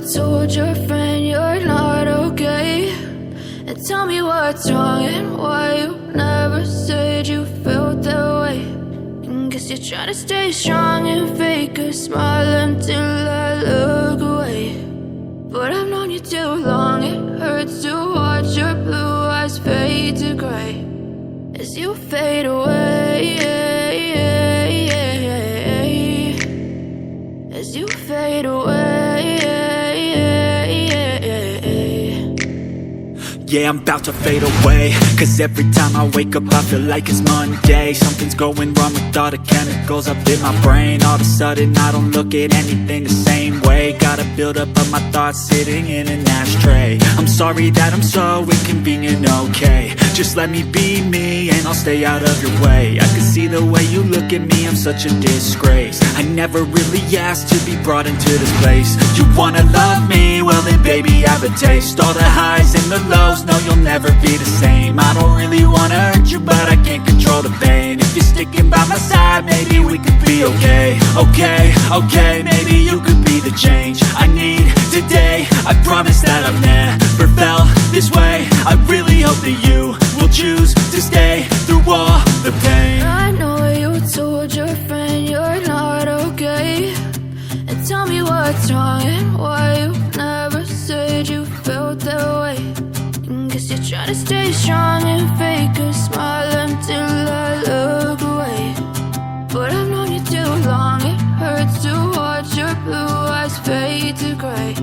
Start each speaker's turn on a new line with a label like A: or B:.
A: told your friend you're not okay, and tell me what's wrong and why you never said you felt that way. And guess you're trying to stay strong and fake a smile until I look away. But I've known you too long, it hurts to watch your blue eyes fade to gray as you fade away, as you fade away.
B: Yeah, I'm about to fade away, cause every time I wake up I feel like it's Monday. Something's going wrong with all the chemicals up in my brain. All of a sudden I don't look at anything the same way. Got a buildup of my thoughts sitting in an ashtray. I'm sorry that I'm so inconvenient, okay. Just let me be me and I'll stay out of your way. I can see the way you look at me, I'm such a disgrace. I never really asked to be brought into this place. You wanna love me? Well then baby I have a taste. All the highs and the lows, no, you'll never be the same. I don't really wanna hurt you, but I can't control the pain. If you're sticking by my side, maybe we could be okay. Okay, maybe you could be the change I need today. I promise that I've never felt this way. I really hope that you will choose to stay through all the pain.
A: I know you told your friend you're not okay, and tell me what's wrong and why you never said you felt that way. Guess you're trying to stay strong and fake a smile until I look away. But I've known you too long, it hurts to watch your blue eyes fade to gray